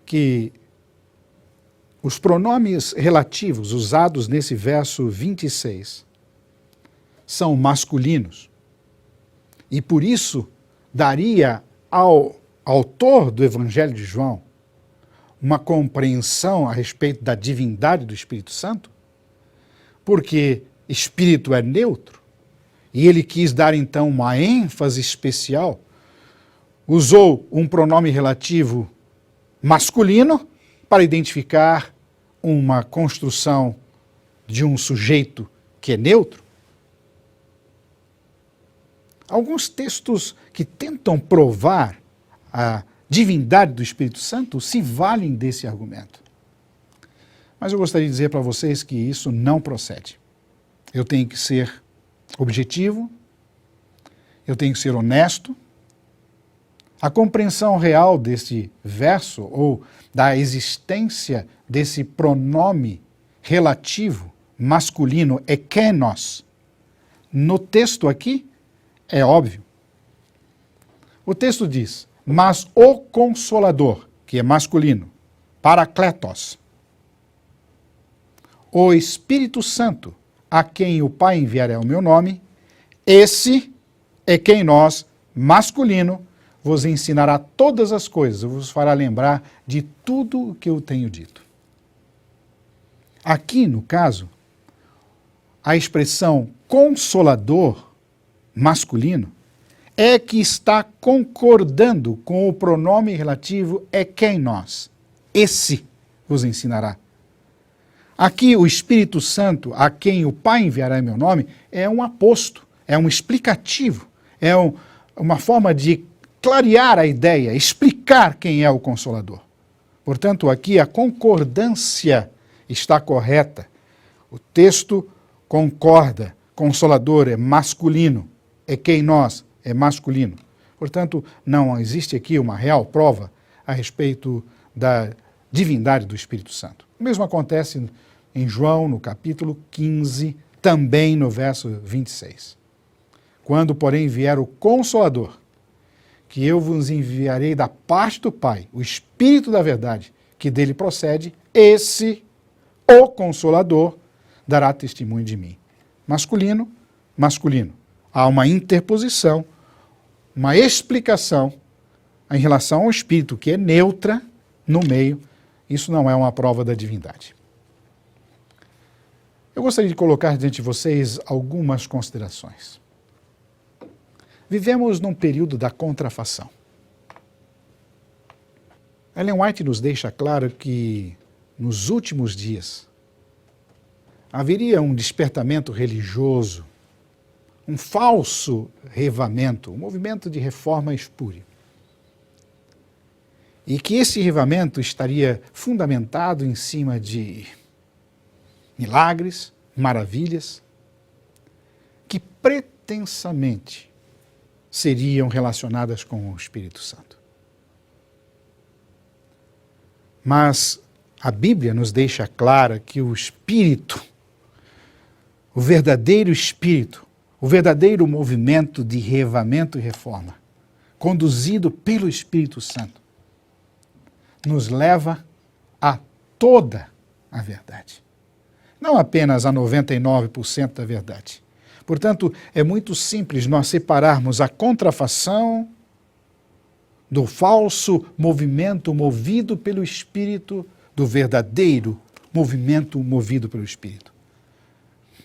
que os pronomes relativos usados nesse verso 26 são masculinos e por isso daria ao autor do Evangelho de João uma compreensão a respeito da divindade do Espírito Santo, porque Espírito é neutro, e ele quis dar então uma ênfase especial, usou um pronome relativo masculino para identificar uma construção de um sujeito que é neutro. Alguns textos que tentam provar a divindade do Espírito Santo se valem desse argumento. Mas eu gostaria de dizer para vocês que isso não procede. Eu tenho que ser objetivo, eu tenho que ser honesto. A compreensão real desse verso, ou da existência desse pronome relativo masculino, ekenos, no texto aqui, é óbvio. O texto diz, mas o Consolador, que é masculino, Parakletos, o Espírito Santo, a quem o Pai enviará o meu nome, esse é quem nós, masculino, vos ensinará todas as coisas, vos fará lembrar de tudo o que eu tenho dito. Aqui, no caso, a expressão consolador masculino é que está concordando com o pronome relativo é quem nós. Esse vos ensinará. Aqui o Espírito Santo, a quem o Pai enviará em meu nome, é um aposto, é um explicativo, é uma forma de clarear a ideia, explicar quem é o Consolador. Portanto, aqui a concordância está correta. O texto concorda. Consolador é masculino, é quem nós é masculino. Portanto, não existe aqui uma real prova a respeito da divindade do Espírito Santo. O mesmo acontece em João, no capítulo 15, também no verso 26. Quando, porém, vier o Consolador, que eu vos enviarei da parte do Pai, o Espírito da verdade, que dele procede, esse, o Consolador, dará testemunho de mim. Masculino, masculino. Há uma interposição, uma explicação em relação ao Espírito, que é neutra no meio. Isso não é uma prova da divindade. Eu gostaria de colocar diante de vocês algumas considerações. Vivemos num período da contrafação. Ellen White nos deixa claro que, nos últimos dias, haveria um despertamento religioso, um falso revamento, um movimento de reforma espúria. E que esse revamento estaria fundamentado em cima de milagres, maravilhas, que pretensamente seriam relacionadas com o Espírito Santo. Mas a Bíblia nos deixa clara que o Espírito o verdadeiro espírito, o verdadeiro movimento de reavivamento e reforma, conduzido pelo Espírito Santo, nos leva a toda a verdade. Não apenas a 99% da verdade. Portanto, é muito simples nós separarmos a contrafação do falso movimento movido pelo Espírito do verdadeiro movimento movido pelo Espírito.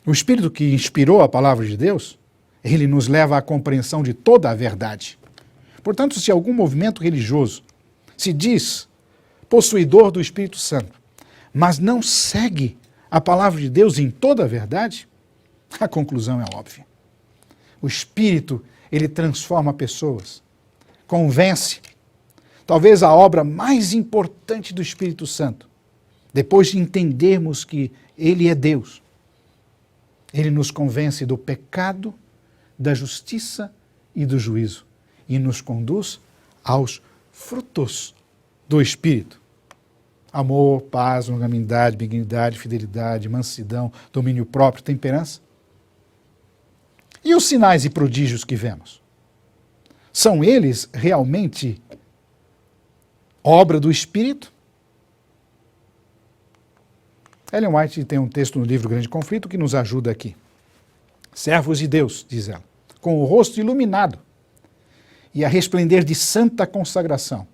O Espírito que inspirou a palavra de Deus, ele nos leva à compreensão de toda a verdade. Portanto, se algum movimento religioso se diz possuidor do Espírito Santo, mas não segue a palavra de Deus em toda a verdade, a conclusão é óbvia. O Espírito, ele transforma pessoas, convence. Talvez a obra mais importante do Espírito Santo, depois de entendermos que ele é Deus, ele nos convence do pecado, da justiça e do juízo e nos conduz aos frutos do Espírito. Amor, paz, longanimidade, benignidade, fidelidade, mansidão, domínio próprio, temperança. E os sinais e prodígios que vemos? São eles realmente obra do Espírito? Ellen White tem um texto no livro Grande Conflito que nos ajuda aqui. Servos de Deus, diz ela, com o rosto iluminado e a resplender de santa consagração,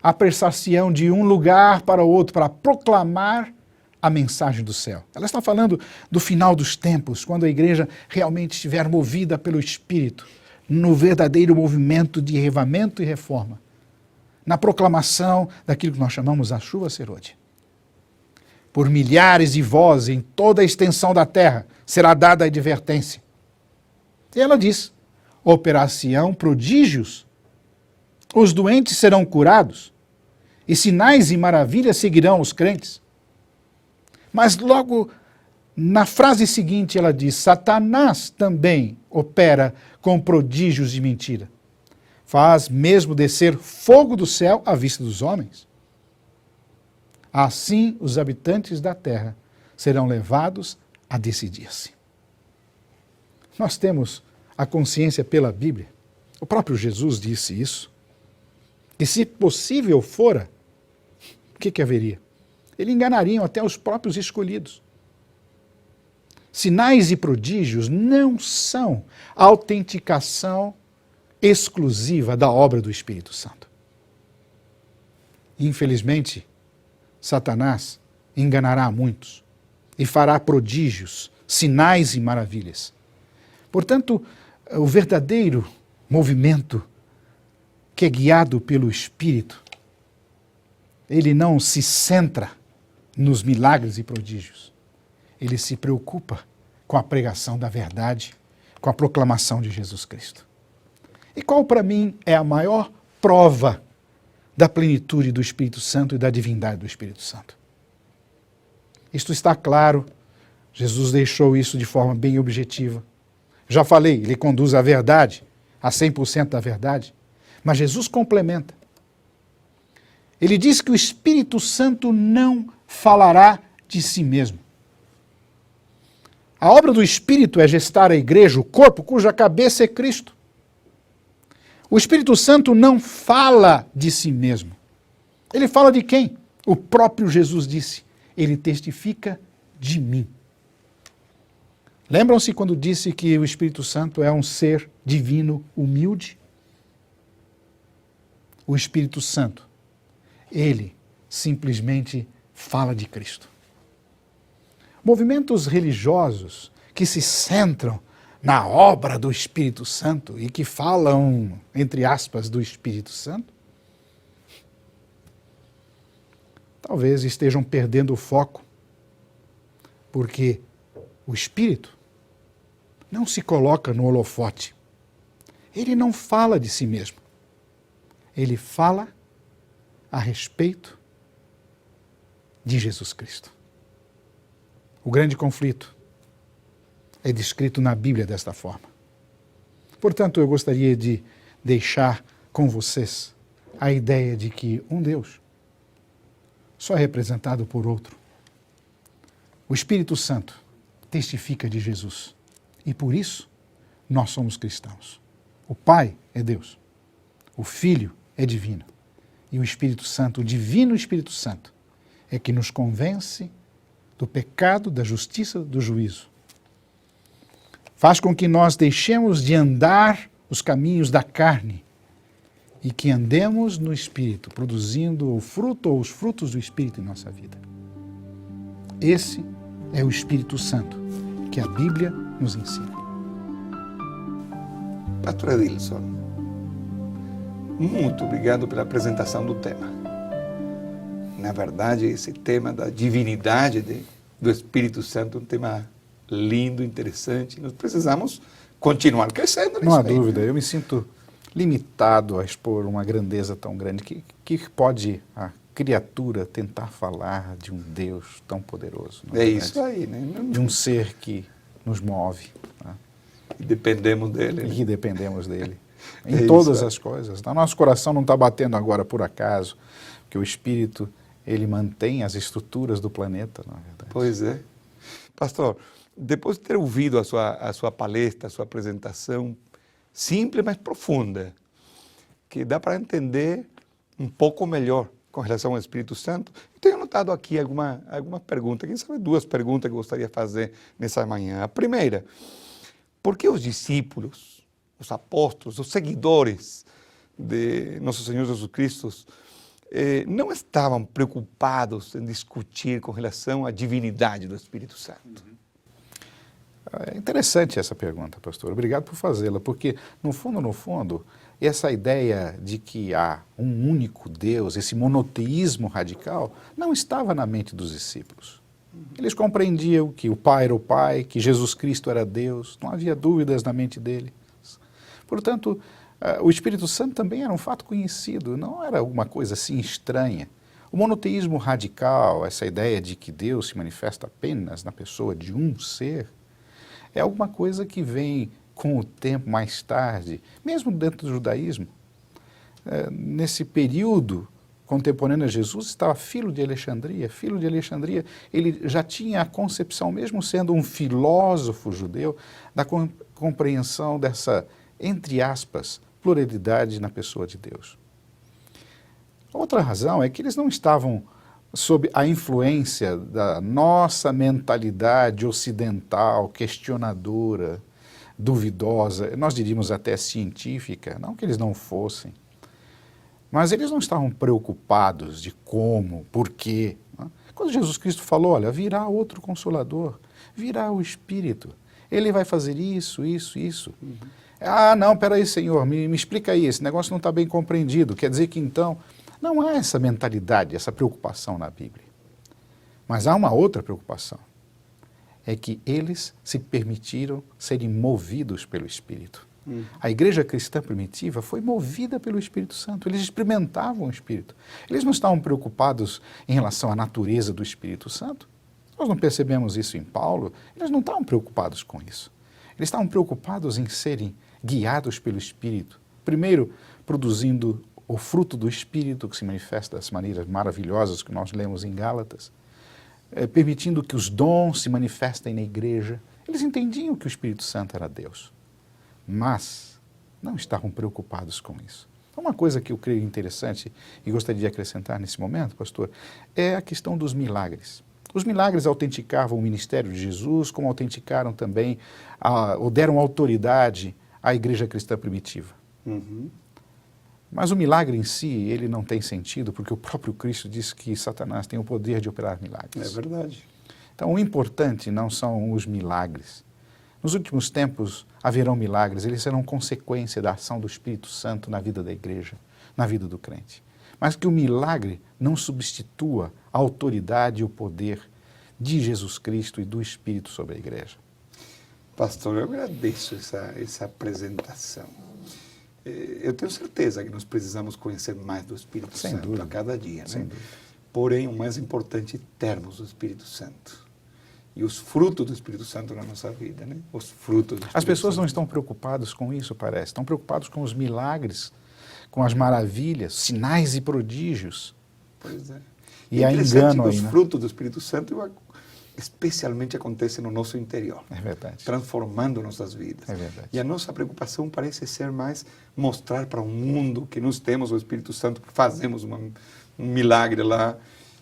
apressar-se-ão de um lugar para o outro para proclamar a mensagem do céu. Ela está falando do final dos tempos, quando a igreja realmente estiver movida pelo Espírito, no verdadeiro movimento de reavivamento e reforma, na proclamação daquilo que nós chamamos a chuva serôdia. Por milhares de vozes em toda a extensão da terra será dada a advertência. E ela diz, operar-se-ão prodígios, os doentes serão curados, e sinais e maravilhas seguirão os crentes. Mas logo na frase seguinte ela diz, Satanás também opera com prodígios de mentira. Faz mesmo descer fogo do céu à vista dos homens. Assim os habitantes da terra serão levados a decidir-se. Nós temos a consciência pela Bíblia, o próprio Jesus disse isso, que se possível fora, o que haveria? Eles enganariam até os próprios escolhidos. Sinais e prodígios não são a autenticação exclusiva da obra do Espírito Santo. Infelizmente, Satanás enganará muitos e fará prodígios, sinais e maravilhas. Portanto, o verdadeiro movimento que é guiado pelo Espírito, ele não se centra nos milagres e prodígios. Ele se preocupa com a pregação da verdade, com a proclamação de Jesus Cristo. E qual para mim é a maior prova da plenitude do Espírito Santo e da divindade do Espírito Santo? Isto está claro, Jesus deixou isso de forma bem objetiva. Já falei, ele conduz à verdade, a 100% da verdade, mas Jesus complementa. Ele diz que o Espírito Santo não falará de si mesmo. A obra do Espírito é gestar a igreja, o corpo cuja cabeça é Cristo. O Espírito Santo não fala de si mesmo. Ele fala de quem? O próprio Jesus disse, ele testifica de mim. Lembram-se quando disse que o Espírito Santo é um ser divino humilde? O Espírito Santo, ele simplesmente fala de Cristo. Movimentos religiosos que se centram na obra do Espírito Santo e que falam, entre aspas, do Espírito Santo, talvez estejam perdendo o foco, porque o Espírito não se coloca no holofote. Ele não fala de si mesmo. Ele fala a respeito de Jesus Cristo. O grande conflito é descrito na Bíblia desta forma. Portanto, eu gostaria de deixar com vocês a ideia de que um Deus só é representado por outro. O Espírito Santo testifica de Jesus. E por isso, nós somos cristãos. O Pai é Deus, o Filho é divino, e o Espírito Santo, o Divino Espírito Santo, é que nos convence do pecado, da justiça, do juízo. Faz com que nós deixemos de andar os caminhos da carne e que andemos no Espírito, produzindo o fruto ou os frutos do Espírito em nossa vida. Esse é o Espírito Santo que a Bíblia nos ensina. Pastor Edilson, muito obrigado pela apresentação do tema. Na verdade, esse tema da divindade do Espírito Santo é um tema lindo, interessante. Nós precisamos continuar crescendo nisso. Não há aí, dúvida, né? eu me sinto limitado a expor uma grandeza tão grande. Que pode a criatura tentar falar de um Deus tão poderoso? É isso aí, né? De um ser que nos move, né? E dependemos dele. E Né? que dependemos dele. É Em todas isso, as coisas. O nosso coração não está batendo agora por acaso, porque o Espírito, ele mantém as estruturas do planeta, na verdade. Pois é. Pastor, depois de ter ouvido a sua palestra, a sua apresentação, simples, mas profunda, que dá para entender um pouco melhor com relação ao Espírito Santo, eu tenho anotado aqui alguma pergunta, quem sabe duas perguntas que eu gostaria de fazer nessa manhã. A primeira, por que os discípulos, os apóstolos, os seguidores de Nosso Senhor Jesus Cristo não estavam preocupados em discutir com relação à divindade do Espírito Santo? É interessante essa pergunta, pastor. Obrigado por fazê-la, porque, no fundo, essa ideia de que há um único Deus, esse monoteísmo radical, não estava na mente dos discípulos. Eles compreendiam que o Pai era o Pai, que Jesus Cristo era Deus, não havia dúvidas na mente deles. Portanto, o Espírito Santo também era um fato conhecido, não era alguma coisa assim estranha. O monoteísmo radical, essa ideia de que Deus se manifesta apenas na pessoa de um ser, é alguma coisa que vem com o tempo mais tarde, mesmo dentro do judaísmo. Nesse período contemporâneo a Jesus estava Filo de Alexandria. Filo de Alexandria, ele já tinha a concepção, mesmo sendo um filósofo judeu, da compreensão dessa, entre aspas, pluralidade na pessoa de Deus. Outra razão é que eles não estavam sob a influência da nossa mentalidade ocidental, questionadora, duvidosa, nós diríamos até científica, não que eles não fossem, mas eles não estavam preocupados de como, por quê. Quando Jesus Cristo falou, olha, virá outro Consolador, virá o Espírito, ele vai fazer isso, isso, isso. Ah, não, peraí, Senhor, me explica aí, esse negócio não está bem compreendido, quer dizer que então... Não há essa mentalidade, essa preocupação na Bíblia. Mas há uma outra preocupação. É que eles se permitiram serem movidos pelo Espírito. A igreja cristã primitiva foi movida pelo Espírito Santo. Eles experimentavam o Espírito. Eles não estavam preocupados em relação à natureza do Espírito Santo. Nós não percebemos isso em Paulo. Eles não estavam preocupados com isso. Eles estavam preocupados em serem guiados pelo Espírito. Primeiro, produzindo o fruto do Espírito, que se manifesta das maneiras maravilhosas que nós lemos em Gálatas, permitindo que os dons se manifestem na igreja. Eles entendiam que o Espírito Santo era Deus, mas não estavam preocupados com isso. Uma coisa que eu creio interessante e gostaria de acrescentar nesse momento, pastor, é a questão dos milagres. Os milagres autenticavam o ministério de Jesus, como autenticaram também, ou deram autoridade à igreja cristã primitiva. Mas o milagre em si, ele não tem sentido, porque o próprio Cristo disse que Satanás tem o poder de operar milagres. É verdade. Então, o importante não são os milagres. Nos últimos tempos haverão milagres, eles serão consequência da ação do Espírito Santo na vida da igreja, na vida do crente. Mas que o milagre não substitua a autoridade e o poder de Jesus Cristo e do Espírito sobre a igreja. Pastor, eu agradeço essa apresentação. Eu tenho certeza que nós precisamos conhecer mais do Espírito Sem Santo dúvida. a cada dia, Sem né? dúvida. Porém, o mais importante é termos o Espírito Santo. E os frutos do Espírito Santo na nossa vida, né? Os frutos do Espírito As pessoas não Santo. estão preocupadas com isso, parece. Estão preocupados com os milagres, com as maravilhas, sinais e prodígios. Pois é. E há interessante engano que aí, os né? frutos do Espírito Santo especialmente acontece no nosso interior, É verdade. transformando nossas vidas. É verdade. E a nossa preocupação parece ser mais mostrar para o mundo que nós temos o Espírito Santo, que fazemos um milagre lá.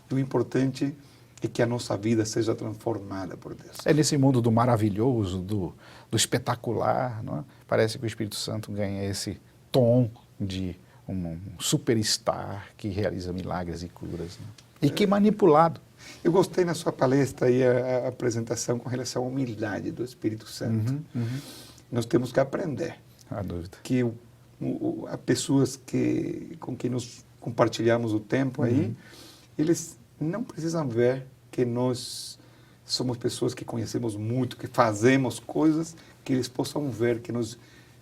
E o importante é que a nossa vida seja transformada por Deus. É nesse mundo do maravilhoso, do espetacular, não é? Parece que o Espírito Santo ganha esse tom de um superstar que realiza milagres e curas, né? E que manipulado. Eu gostei na sua palestra aí a apresentação com relação à humildade do Espírito Santo. Nós temos que aprender Não há dúvida. que há pessoas com quem nós compartilhamos o tempo aí, eles não precisam ver que nós somos pessoas que conhecemos muito, que fazemos coisas, que eles possam ver que nós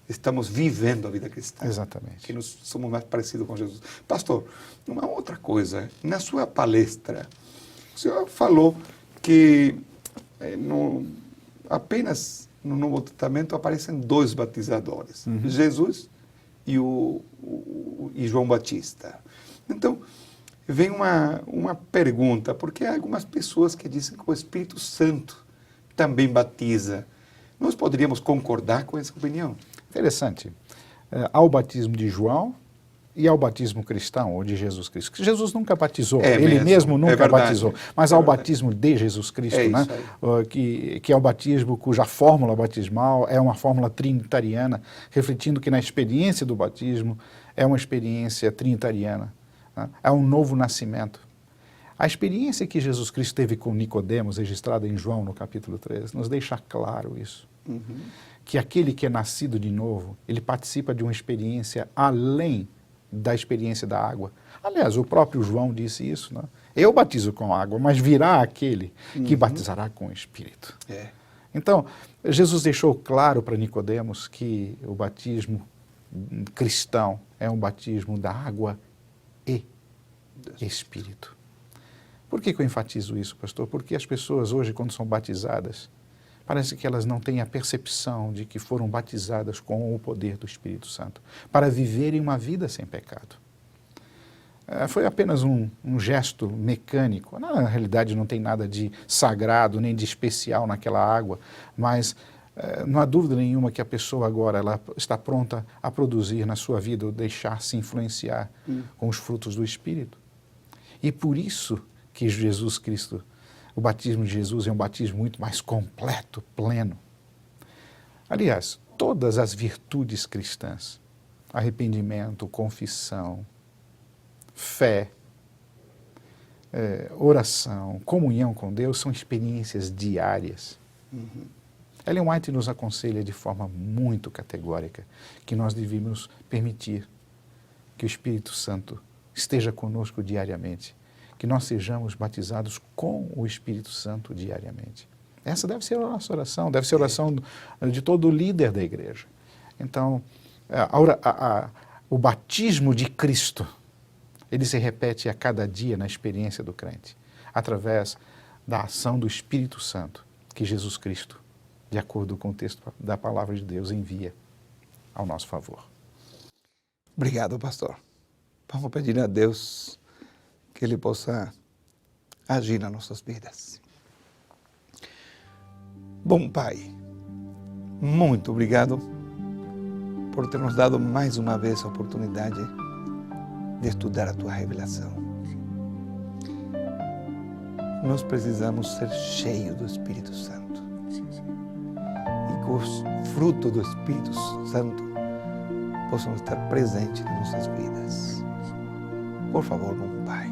estamos vivendo a vida cristã. Exatamente. Que nós somos mais parecidos com Jesus. Pastor, uma outra coisa, na sua palestra, o senhor falou que apenas no Novo Testamento aparecem 2 batizadores, Jesus e João Batista. Então, vem uma pergunta, porque há algumas pessoas que dizem que o Espírito Santo também batiza. Nós poderíamos concordar com essa opinião? Interessante. Há o batismo de João e ao batismo cristão, ou de Jesus Cristo. Jesus nunca batizou, ele mesmo nunca batizou, mas há o batismo de Jesus Cristo, né? Que é o batismo cuja fórmula batismal é uma fórmula trinitariana, refletindo que na experiência do batismo é uma experiência trinitariana, né? É um novo nascimento. A experiência que Jesus Cristo teve com Nicodemos, registrada em João no capítulo 3, nos deixa claro isso. Que aquele que é nascido de novo, ele participa de uma experiência além da experiência da água. Aliás, o próprio João disse isso, né? Eu batizo com água, mas virá aquele que batizará com o Espírito. Então, Jesus deixou claro para Nicodemos que o batismo cristão é um batismo da água e Espírito. Por que eu enfatizo isso, pastor? Porque as pessoas hoje, quando são batizadas, parece que elas não têm a percepção de que foram batizadas com o poder do Espírito Santo para viverem uma vida sem pecado. Foi apenas um gesto mecânico. Na realidade, não tem nada de sagrado nem de especial naquela água, mas não há dúvida nenhuma que a pessoa agora ela está pronta a produzir na sua vida ou deixar-se influenciar com os frutos do Espírito. E por isso que Jesus Cristo, o batismo de Jesus é um batismo muito mais completo, pleno. Aliás, todas as virtudes cristãs, arrependimento, confissão, fé, oração, comunhão com Deus, são experiências diárias. Ellen White nos aconselha de forma muito categórica que nós devemos permitir que o Espírito Santo esteja conosco diariamente, que nós sejamos batizados com o Espírito Santo diariamente. Essa deve ser a nossa oração, deve ser a oração de todo líder da igreja. Então, o batismo de Cristo, ele se repete a cada dia na experiência do crente, através da ação do Espírito Santo que Jesus Cristo, de acordo com o texto da palavra de Deus, envia ao nosso favor. Obrigado, pastor. Vamos pedir a Deus que Ele possa agir nas nossas vidas. Bom Pai, muito obrigado por ter nos dado mais uma vez a oportunidade de estudar a Tua revelação. Nós precisamos ser cheios do Espírito Santo. E que os frutos do Espírito Santo possam estar presentes nas nossas vidas. Por favor, bom Pai,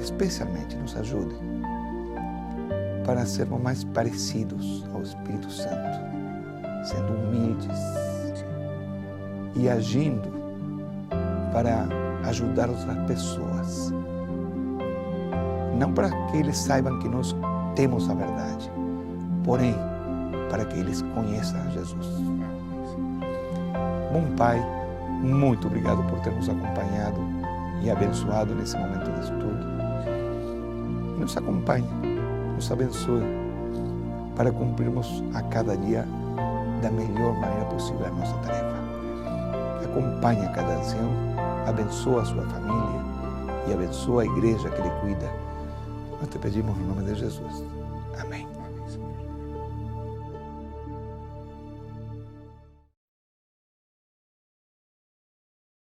especialmente nos ajude para sermos mais parecidos ao Espírito Santo, sendo humildes e agindo para ajudar outras pessoas. Não para que eles saibam que nós temos a verdade, porém para que eles conheçam Jesus. Bom Pai, muito obrigado por ter nos acompanhado e abençoado nesse momento de estudo. E nos acompanhe, nos abençoe para cumprirmos a cada dia da melhor maneira possível a nossa tarefa. Acompanhe a cada ancião, abençoa a sua família e abençoa a igreja que lhe cuida. Nós te pedimos no nome de Jesus. Amém.